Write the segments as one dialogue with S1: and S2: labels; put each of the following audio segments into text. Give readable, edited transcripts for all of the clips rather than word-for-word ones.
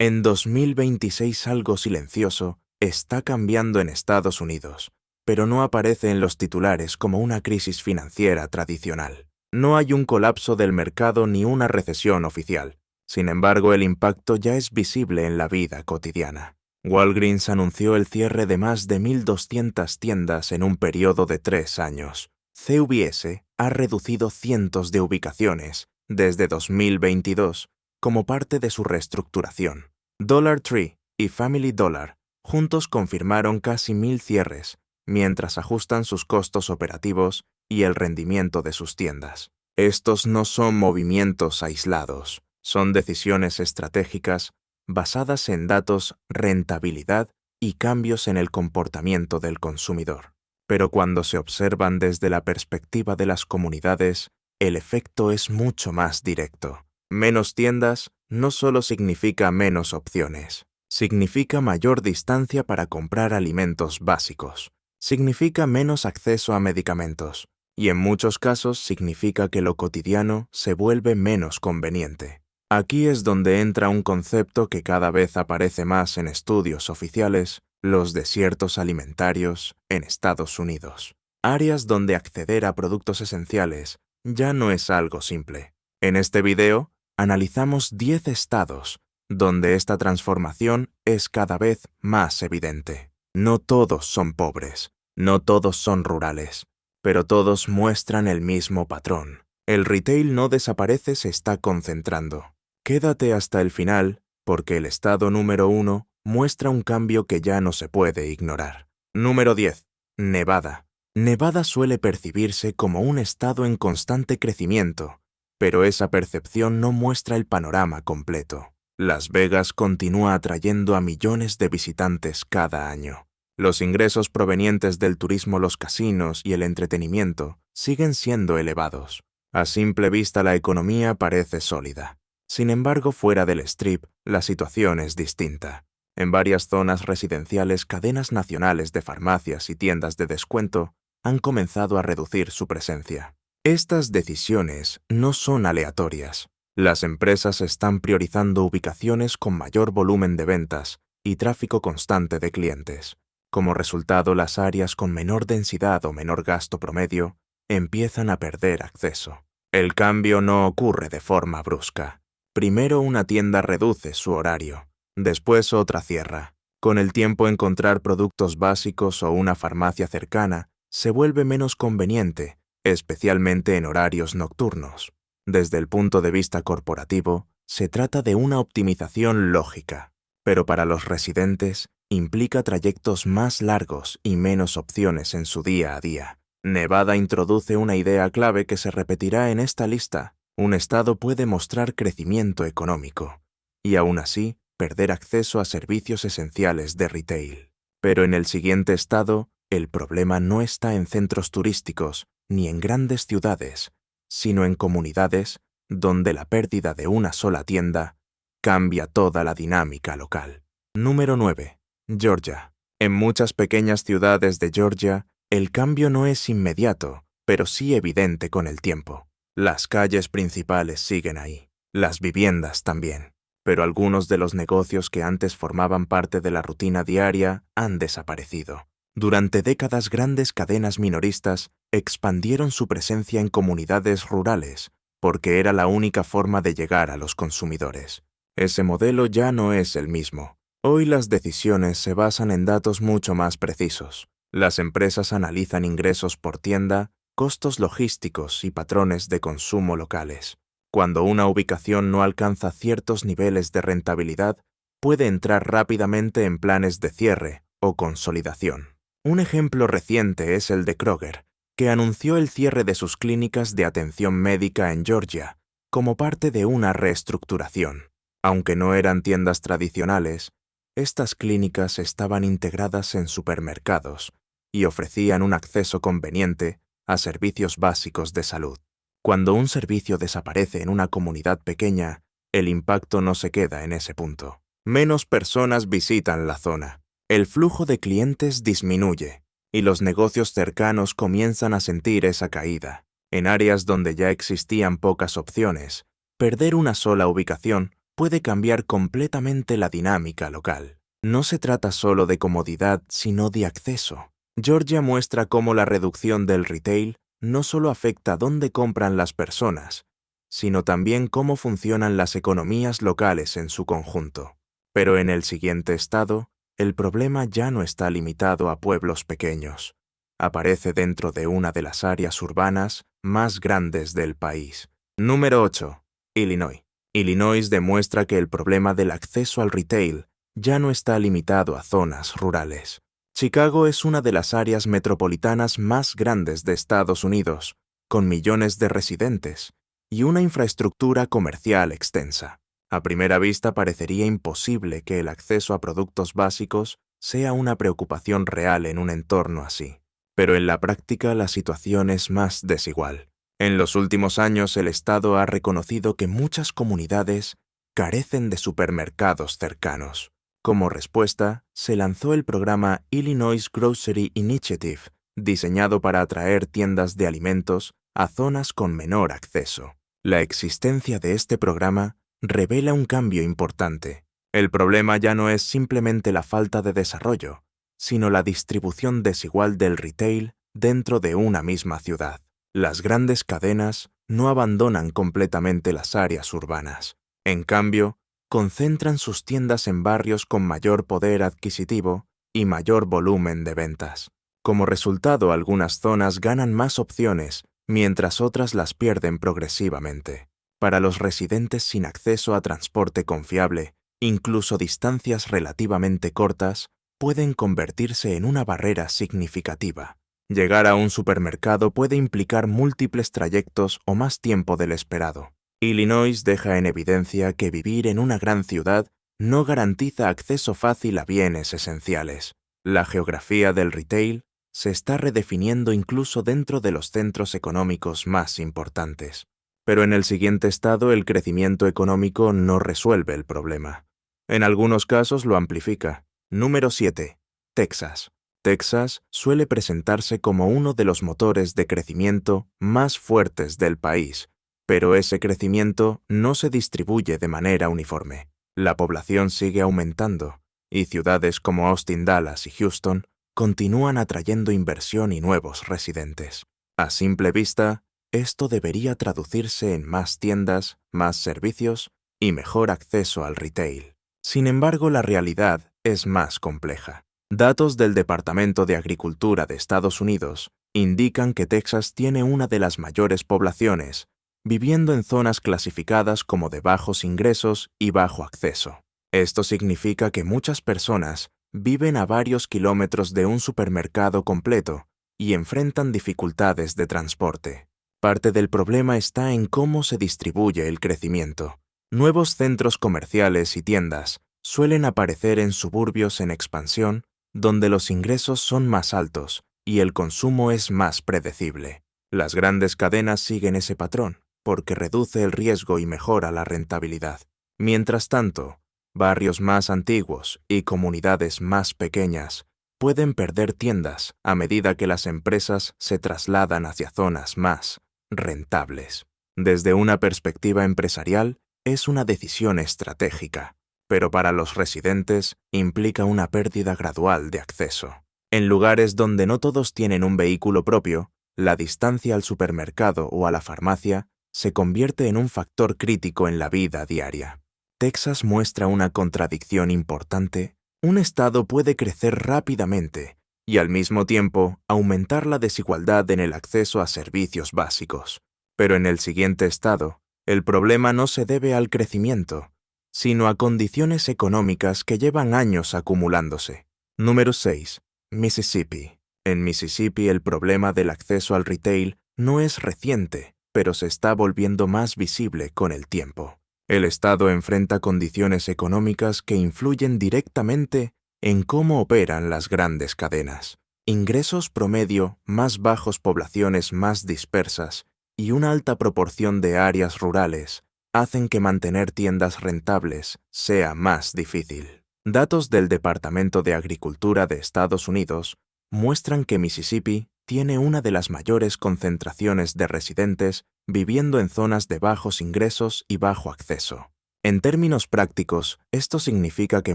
S1: En 2026 algo silencioso está cambiando en Estados Unidos, pero no aparece en los titulares como una crisis financiera tradicional. No hay un colapso del mercado ni una recesión oficial. Sin embargo, el impacto ya es visible en la vida cotidiana. Walgreens anunció el cierre de más de 1.200 tiendas en un periodo de 3 años. CVS ha reducido cientos de ubicaciones desde 2022 como parte de su reestructuración. Dollar Tree y Family Dollar juntos confirmaron casi 1.000 cierres, mientras ajustan sus costos operativos y el rendimiento de sus tiendas. Estos no son movimientos aislados, son decisiones estratégicas basadas en datos, rentabilidad y cambios en el comportamiento del consumidor. Pero cuando se observan desde la perspectiva de las comunidades, el efecto es mucho más directo. Menos tiendas no solo significa menos opciones, significa mayor distancia para comprar alimentos básicos, significa menos acceso a medicamentos, y en muchos casos significa que lo cotidiano se vuelve menos conveniente. Aquí es donde entra un concepto que cada vez aparece más en estudios oficiales: los desiertos alimentarios en Estados Unidos. Áreas donde acceder a productos esenciales ya no es algo simple. En este video, analizamos 10 estados donde esta transformación es cada vez más evidente. No todos son pobres, no todos son rurales, pero todos muestran el mismo patrón. El retail no desaparece, se está concentrando. Quédate hasta el final, porque el estado número 1 muestra un cambio que ya no se puede ignorar. Número 10. Nevada. Nevada suele percibirse como un estado en constante crecimiento, pero esa percepción no muestra el panorama completo. Las Vegas continúa atrayendo a millones de visitantes cada año. Los ingresos provenientes del turismo, los casinos y el entretenimiento siguen siendo elevados. A simple vista la economía parece sólida. Sin embargo, fuera del Strip, la situación es distinta. En varias zonas residenciales, cadenas nacionales de farmacias y tiendas de descuento han comenzado a reducir su presencia. Estas decisiones no son aleatorias. Las empresas están priorizando ubicaciones con mayor volumen de ventas y tráfico constante de clientes. Como resultado, las áreas con menor densidad o menor gasto promedio empiezan a perder acceso. El cambio no ocurre de forma brusca. Primero una tienda reduce su horario, después otra cierra. Con el tiempo, encontrar productos básicos o una farmacia cercana se vuelve menos conveniente, especialmente en horarios nocturnos. Desde el punto de vista corporativo, se trata de una optimización lógica, pero para los residentes implica trayectos más largos y menos opciones en su día a día. Nevada introduce una idea clave que se repetirá en esta lista. Un estado puede mostrar crecimiento económico y aún así perder acceso a servicios esenciales de retail. Pero en el siguiente estado, el problema no está en centros turísticos ni en grandes ciudades, sino en comunidades donde la pérdida de una sola tienda cambia toda la dinámica local. Número 9. Georgia. En muchas pequeñas ciudades de Georgia, el cambio no es inmediato, pero sí evidente con el tiempo. Las calles principales siguen ahí, las viviendas también, pero algunos de los negocios que antes formaban parte de la rutina diaria han desaparecido. Durante décadas, grandes cadenas minoristas expandieron su presencia en comunidades rurales porque era la única forma de llegar a los consumidores. Ese modelo ya no es el mismo. Hoy las decisiones se basan en datos mucho más precisos. Las empresas analizan ingresos por tienda, costos logísticos y patrones de consumo locales. Cuando una ubicación no alcanza ciertos niveles de rentabilidad, puede entrar rápidamente en planes de cierre o consolidación. Un ejemplo reciente es el de Kroger, que anunció el cierre de sus clínicas de atención médica en Georgia como parte de una reestructuración. Aunque no eran tiendas tradicionales, estas clínicas estaban integradas en supermercados y ofrecían un acceso conveniente a servicios básicos de salud. Cuando un servicio desaparece en una comunidad pequeña, el impacto no se queda en ese punto. Menos personas visitan la zona, el flujo de clientes disminuye y los negocios cercanos comienzan a sentir esa caída. En áreas donde ya existían pocas opciones, perder una sola ubicación puede cambiar completamente la dinámica local. No se trata solo de comodidad, sino de acceso. Georgia muestra cómo la reducción del retail no solo afecta dónde compran las personas, sino también cómo funcionan las economías locales en su conjunto. Pero en el siguiente estado, el problema ya no está limitado a pueblos pequeños. Aparece dentro de una de las áreas urbanas más grandes del país. Número 8. Illinois. Illinois demuestra que el problema del acceso al retail ya no está limitado a zonas rurales. Chicago es una de las áreas metropolitanas más grandes de Estados Unidos, con millones de residentes y una infraestructura comercial extensa. A primera vista parecería imposible que el acceso a productos básicos sea una preocupación real en un entorno así. Pero en la práctica la situación es más desigual. En los últimos años el Estado ha reconocido que muchas comunidades carecen de supermercados cercanos. Como respuesta, se lanzó el programa Illinois Grocery Initiative, diseñado para atraer tiendas de alimentos a zonas con menor acceso. La existencia de este programa revela un cambio importante. El problema ya no es simplemente la falta de desarrollo, sino la distribución desigual del retail dentro de una misma ciudad. Las grandes cadenas no abandonan completamente las áreas urbanas. En cambio, concentran sus tiendas en barrios con mayor poder adquisitivo y mayor volumen de ventas. Como resultado, algunas zonas ganan más opciones, mientras otras las pierden progresivamente. Para los residentes sin acceso a transporte confiable, incluso distancias relativamente cortas pueden convertirse en una barrera significativa. Llegar a un supermercado puede implicar múltiples trayectos o más tiempo del esperado. Illinois deja en evidencia que vivir en una gran ciudad no garantiza acceso fácil a bienes esenciales. La geografía del retail se está redefiniendo incluso dentro de los centros económicos más importantes. Pero en el siguiente estado el crecimiento económico no resuelve el problema. En algunos casos lo amplifica. Número 7. Texas. Texas suele presentarse como uno de los motores de crecimiento más fuertes del país, pero ese crecimiento no se distribuye de manera uniforme. La población sigue aumentando, y ciudades como Austin, Dallas y Houston continúan atrayendo inversión y nuevos residentes. A simple vista, esto debería traducirse en más tiendas, más servicios y mejor acceso al retail. Sin embargo, la realidad es más compleja. Datos del Departamento de Agricultura de Estados Unidos indican que Texas tiene una de las mayores poblaciones, viviendo en zonas clasificadas como de bajos ingresos y bajo acceso. Esto significa que muchas personas viven a varios kilómetros de un supermercado completo y enfrentan dificultades de transporte. Parte del problema está en cómo se distribuye el crecimiento. Nuevos centros comerciales y tiendas suelen aparecer en suburbios en expansión, donde los ingresos son más altos y el consumo es más predecible. Las grandes cadenas siguen ese patrón, porque reduce el riesgo y mejora la rentabilidad. Mientras tanto, barrios más antiguos y comunidades más pequeñas pueden perder tiendas a medida que las empresas se trasladan hacia zonas más rentables. Desde una perspectiva empresarial, es una decisión estratégica, pero para los residentes implica una pérdida gradual de acceso. En lugares donde no todos tienen un vehículo propio, la distancia al supermercado o a la farmacia se convierte en un factor crítico en la vida diaria. Texas muestra una contradicción importante. Un estado puede crecer rápidamente y al mismo tiempo aumentar la desigualdad en el acceso a servicios básicos. Pero en el siguiente estado, el problema no se debe al crecimiento, sino a condiciones económicas que llevan años acumulándose. Número 6. Mississippi. En Mississippi el problema del acceso al retail no es reciente, pero se está volviendo más visible con el tiempo. El estado enfrenta condiciones económicas que influyen directamente en cómo operan las grandes cadenas. Ingresos promedio más bajos, poblaciones más dispersas y una alta proporción de áreas rurales hacen que mantener tiendas rentables sea más difícil. Datos del Departamento de Agricultura de Estados Unidos muestran que Mississippi tiene una de las mayores concentraciones de residentes viviendo en zonas de bajos ingresos y bajo acceso. En términos prácticos, esto significa que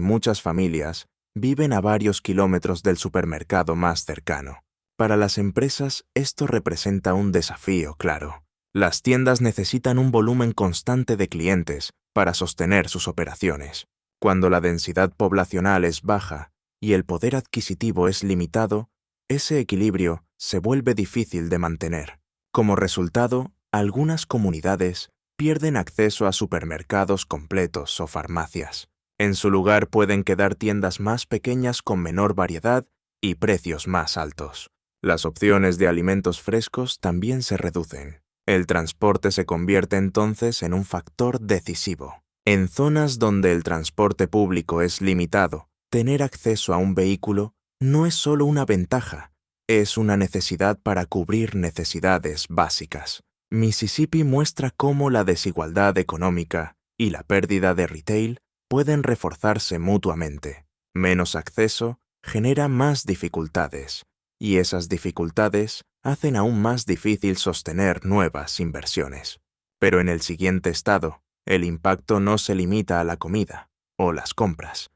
S1: muchas familias viven a varios kilómetros del supermercado más cercano. Para las empresas, esto representa un desafío claro. Las tiendas necesitan un volumen constante de clientes para sostener sus operaciones. Cuando la densidad poblacional es baja y el poder adquisitivo es limitado, ese equilibrio se vuelve difícil de mantener. Como resultado, algunas comunidades pierden acceso a supermercados completos o farmacias. En su lugar pueden quedar tiendas más pequeñas con menor variedad y precios más altos. Las opciones de alimentos frescos también se reducen. El transporte se convierte entonces en un factor decisivo. En zonas donde el transporte público es limitado, tener acceso a un vehículo no es solo una ventaja, es una necesidad para cubrir necesidades básicas. Mississippi muestra cómo la desigualdad económica y la pérdida de retail pueden reforzarse mutuamente. Menos acceso genera más dificultades, y esas dificultades hacen aún más difícil sostener nuevas inversiones. Pero en el siguiente estado, el impacto no se limita a la comida o las compras.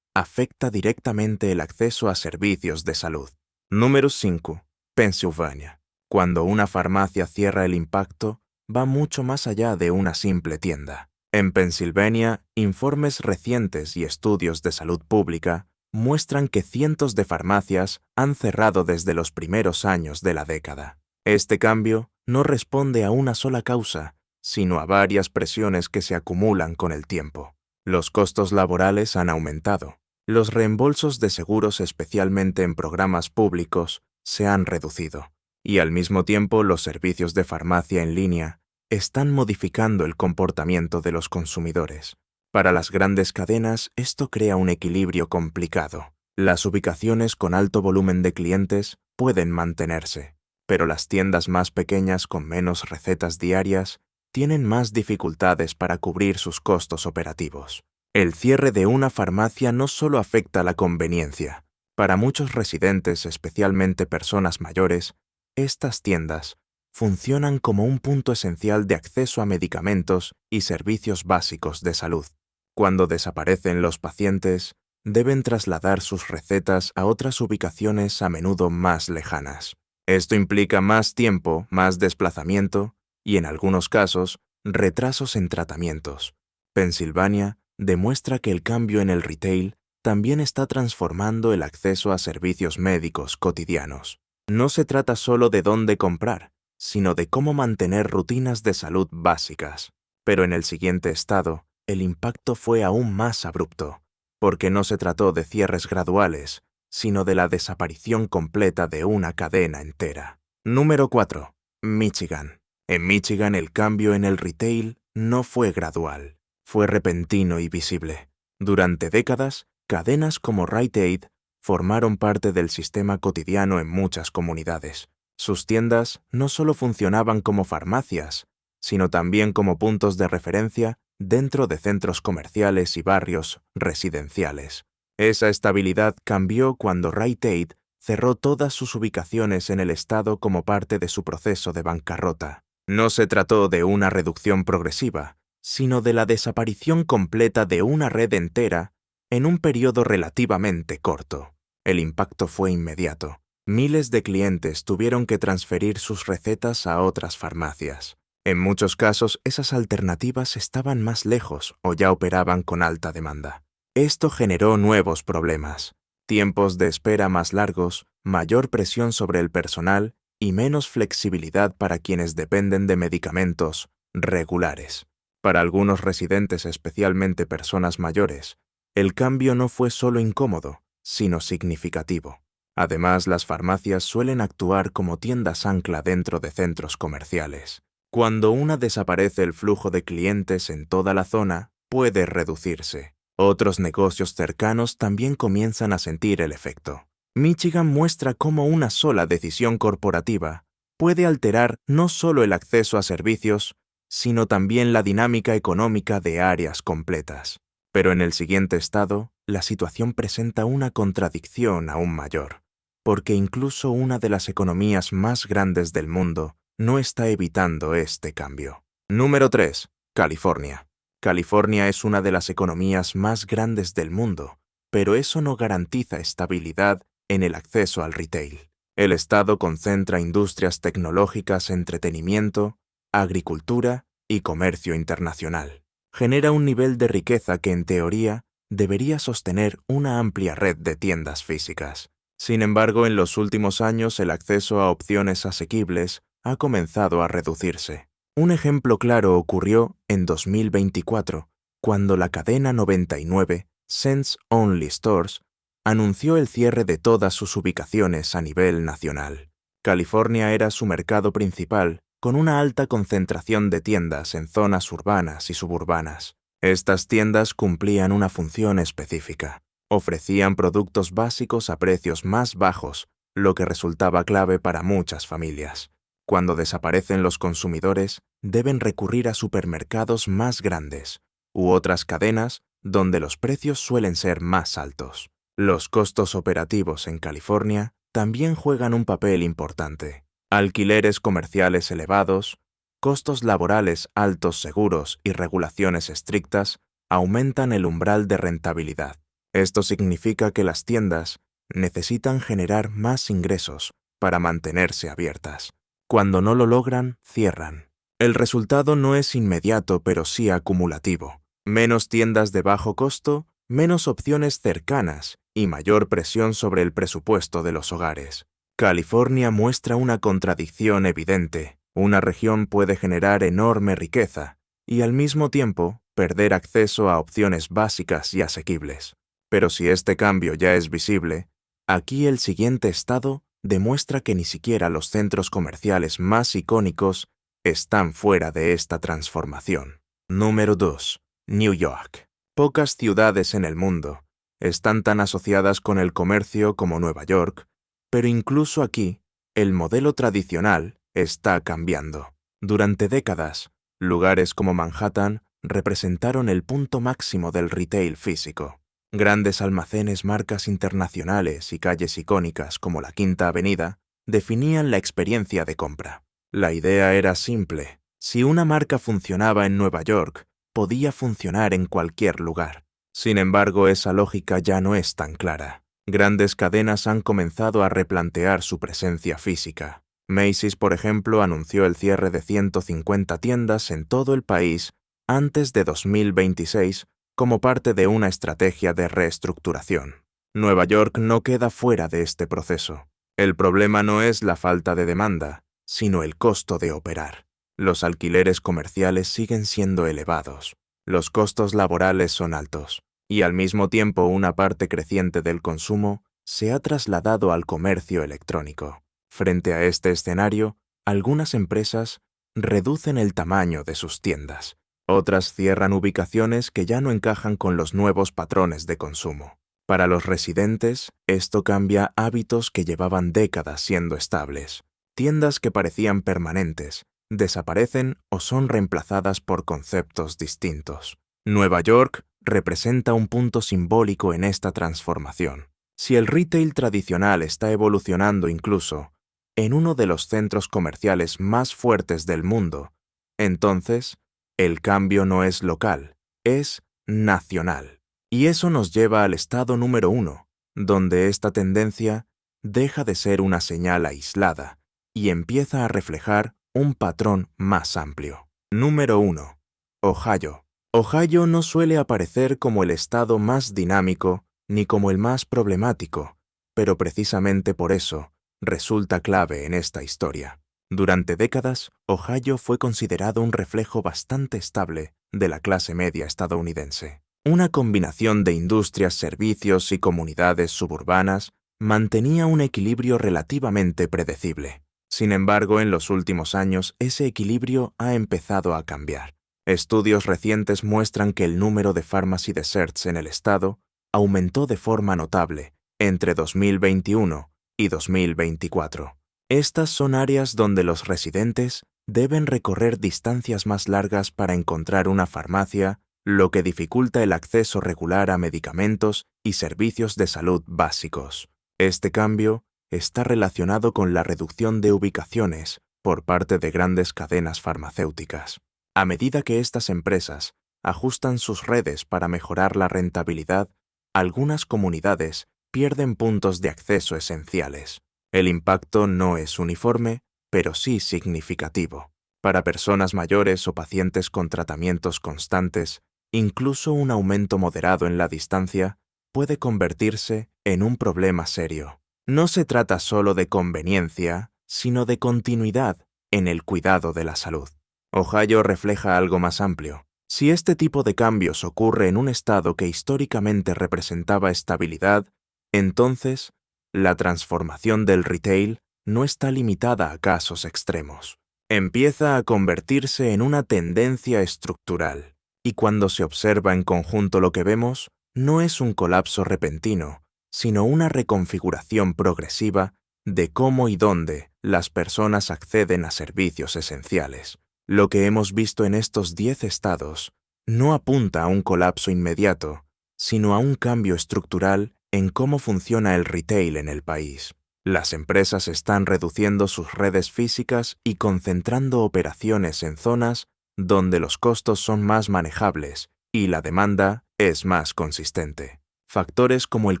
S1: Afecta directamente el acceso a servicios de salud. Número 5. Pensilvania. Cuando una farmacia cierra, el impacto va mucho más allá de una simple tienda. En Pensilvania, informes recientes y estudios de salud pública muestran que cientos de farmacias han cerrado desde los primeros años de la década. Este cambio no responde a una sola causa, sino a varias presiones que se acumulan con el tiempo. Los costos laborales han aumentado. Los reembolsos de seguros, especialmente en programas públicos, se han reducido. Y al mismo tiempo, los servicios de farmacia en línea están modificando el comportamiento de los consumidores. Para las grandes cadenas, esto crea un equilibrio complicado. Las ubicaciones con alto volumen de clientes pueden mantenerse, pero las tiendas más pequeñas con menos recetas diarias tienen más dificultades para cubrir sus costos operativos. El cierre de una farmacia no solo afecta la conveniencia. Para muchos residentes, especialmente personas mayores, estas tiendas funcionan como un punto esencial de acceso a medicamentos y servicios básicos de salud. Cuando desaparecen los pacientes, deben trasladar sus recetas a otras ubicaciones a menudo más lejanas. Esto implica más tiempo, más desplazamiento y, en algunos casos, retrasos en tratamientos. Pensilvania demuestra que el cambio en el retail también está transformando el acceso a servicios médicos cotidianos. No se trata solo de dónde comprar, sino de cómo mantener rutinas de salud básicas. Pero en el siguiente estado, el impacto fue aún más abrupto, porque no se trató de cierres graduales, sino de la desaparición completa de una cadena entera. Número 4. Michigan. En Michigan, el cambio en el retail no fue gradual, fue repentino y visible. Durante décadas, cadenas como Rite Aid formaron parte del sistema cotidiano en muchas comunidades. Sus tiendas no solo funcionaban como farmacias, sino también como puntos de referencia dentro de centros comerciales y barrios residenciales. Esa estabilidad cambió cuando Rite Aid cerró todas sus ubicaciones en el estado como parte de su proceso de bancarrota. No se trató de una reducción progresiva, sino de la desaparición completa de una red entera en un periodo relativamente corto. El impacto fue inmediato. Miles de clientes tuvieron que transferir sus recetas a otras farmacias. En muchos casos, esas alternativas estaban más lejos o ya operaban con alta demanda. Esto generó nuevos problemas: tiempos de espera más largos, mayor presión sobre el personal y menos flexibilidad para quienes dependen de medicamentos regulares. Para algunos residentes, especialmente personas mayores, el cambio no fue solo incómodo, sino significativo. Además, las farmacias suelen actuar como tiendas ancla dentro de centros comerciales. Cuando una desaparece, el flujo de clientes en toda la zona puede reducirse. Otros negocios cercanos también comienzan a sentir el efecto. Michigan muestra cómo una sola decisión corporativa puede alterar no solo el acceso a servicios, sino también la dinámica económica de áreas completas. Pero en el siguiente estado, la situación presenta una contradicción aún mayor, porque incluso una de las economías más grandes del mundo no está evitando este cambio. Número 3. California. California es una de las economías más grandes del mundo, pero eso no garantiza estabilidad en el acceso al retail. El estado concentra industrias tecnológicas, entretenimiento, agricultura y comercio internacional. Genera un nivel de riqueza que, en teoría, debería sostener una amplia red de tiendas físicas. Sin embargo, en los últimos años el acceso a opciones asequibles ha comenzado a reducirse. Un ejemplo claro ocurrió en 2024, cuando la cadena 99, Cents Only Stores, anunció el cierre de todas sus ubicaciones a nivel nacional. California era su mercado principal, con una alta concentración de tiendas en zonas urbanas y suburbanas. Estas tiendas cumplían una función específica. Ofrecían productos básicos a precios más bajos, lo que resultaba clave para muchas familias. Cuando desaparecen los consumidores, deben recurrir a supermercados más grandes u otras cadenas donde los precios suelen ser más altos. Los costos operativos en California también juegan un papel importante. Alquileres comerciales elevados, costos laborales altos, seguros y regulaciones estrictas aumentan el umbral de rentabilidad. Esto significa que las tiendas necesitan generar más ingresos para mantenerse abiertas. Cuando no lo logran, cierran. El resultado no es inmediato, pero sí acumulativo. Menos tiendas de bajo costo, menos opciones cercanas y mayor presión sobre el presupuesto de los hogares. California muestra una contradicción evidente. Una región puede generar enorme riqueza y al mismo tiempo perder acceso a opciones básicas y asequibles. Pero si este cambio ya es visible, aquí el siguiente estado demuestra que ni siquiera los centros comerciales más icónicos están fuera de esta transformación. Número 2. New York. Pocas ciudades en el mundo están tan asociadas con el comercio como Nueva York, pero incluso aquí, el modelo tradicional está cambiando. Durante décadas, lugares como Manhattan representaron el punto máximo del retail físico. Grandes almacenes, marcas internacionales y calles icónicas como la Quinta Avenida definían la experiencia de compra. La idea era simple. Si una marca funcionaba en Nueva York, podía funcionar en cualquier lugar. Sin embargo, esa lógica ya no es tan clara. Grandes cadenas han comenzado a replantear su presencia física. Macy's, por ejemplo, anunció el cierre de 150 tiendas en todo el país antes de 2026 como parte de una estrategia de reestructuración. Nueva York no queda fuera de este proceso. El problema no es la falta de demanda, sino el costo de operar. Los alquileres comerciales siguen siendo elevados, los costos laborales son altos, y al mismo tiempo una parte creciente del consumo se ha trasladado al comercio electrónico. Frente a este escenario, algunas empresas reducen el tamaño de sus tiendas. Otras cierran ubicaciones que ya no encajan con los nuevos patrones de consumo. Para los residentes, esto cambia hábitos que llevaban décadas siendo estables. Tiendas que parecían permanentes desaparecen o son reemplazadas por conceptos distintos. Nueva York representa un punto simbólico en esta transformación. Si el retail tradicional está evolucionando incluso en uno de los centros comerciales más fuertes del mundo, entonces el cambio no es local, es nacional. Y eso nos lleva al estado número 1, donde esta tendencia deja de ser una señal aislada y empieza a reflejar un patrón más amplio. Número 1. Ohio. Ohio no suele aparecer como el estado más dinámico ni como el más problemático, pero precisamente por eso resulta clave en esta historia. Durante décadas, Ohio fue considerado un reflejo bastante estable de la clase media estadounidense. Una combinación de industrias, servicios y comunidades suburbanas mantenía un equilibrio relativamente predecible. Sin embargo, en los últimos años, ese equilibrio ha empezado a cambiar. Estudios recientes muestran que el número de pharmacy deserts en el estado aumentó de forma notable entre 2021 y 2024. Estas son áreas donde los residentes deben recorrer distancias más largas para encontrar una farmacia, lo que dificulta el acceso regular a medicamentos y servicios de salud básicos. Este cambio está relacionado con la reducción de ubicaciones por parte de grandes cadenas farmacéuticas. A medida que estas empresas ajustan sus redes para mejorar la rentabilidad, algunas comunidades pierden puntos de acceso esenciales. El impacto no es uniforme, pero sí significativo. Para personas mayores o pacientes con tratamientos constantes, incluso un aumento moderado en la distancia puede convertirse en un problema serio. No se trata solo de conveniencia, sino de continuidad en el cuidado de la salud. Ohio refleja algo más amplio. Si este tipo de cambios ocurre en un estado que históricamente representaba estabilidad, entonces la transformación del retail no está limitada a casos extremos. Empieza a convertirse en una tendencia estructural, y cuando se observa en conjunto lo que vemos, no es un colapso repentino, sino una reconfiguración progresiva de cómo y dónde las personas acceden a servicios esenciales. Lo que hemos visto en estos 10 estados no apunta a un colapso inmediato, sino a un cambio estructural en cómo funciona el retail en el país. Las empresas están reduciendo sus redes físicas y concentrando operaciones en zonas donde los costos son más manejables y la demanda es más consistente. Factores como el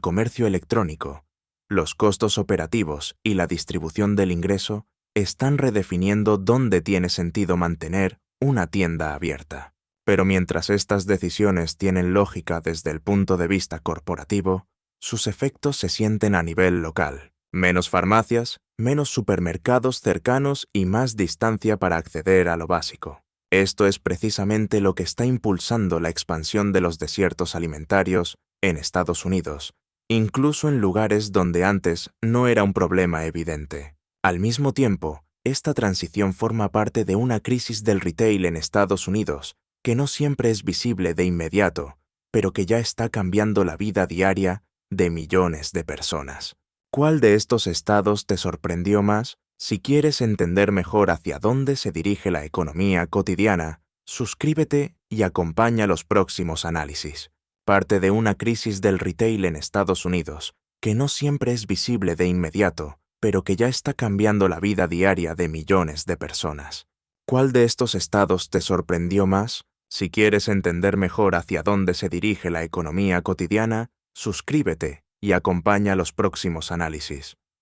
S1: comercio electrónico, los costos operativos y la distribución del ingreso están redefiniendo dónde tiene sentido mantener una tienda abierta. Pero mientras estas decisiones tienen lógica desde el punto de vista corporativo, sus efectos se sienten a nivel local. Menos farmacias, menos supermercados cercanos y más distancia para acceder a lo básico. Esto es precisamente lo que está impulsando la expansión de los desiertos alimentarios en Estados Unidos, incluso en lugares donde antes no era un problema evidente. Al mismo tiempo, esta transición forma parte de una crisis del retail en Estados Unidos que no siempre es visible de inmediato, pero que ya está cambiando la vida diaria de millones de personas. ¿Cuál de estos estados te sorprendió más? Si quieres entender mejor hacia dónde se dirige la economía cotidiana, suscríbete y acompaña los próximos análisis. Parte de una crisis del retail en Estados Unidos, que no siempre es visible de inmediato, pero que ya está cambiando la vida diaria de millones de personas. ¿Cuál de estos estados te sorprendió más? Si quieres entender mejor hacia dónde se dirige la economía cotidiana, suscríbete y acompaña los próximos análisis.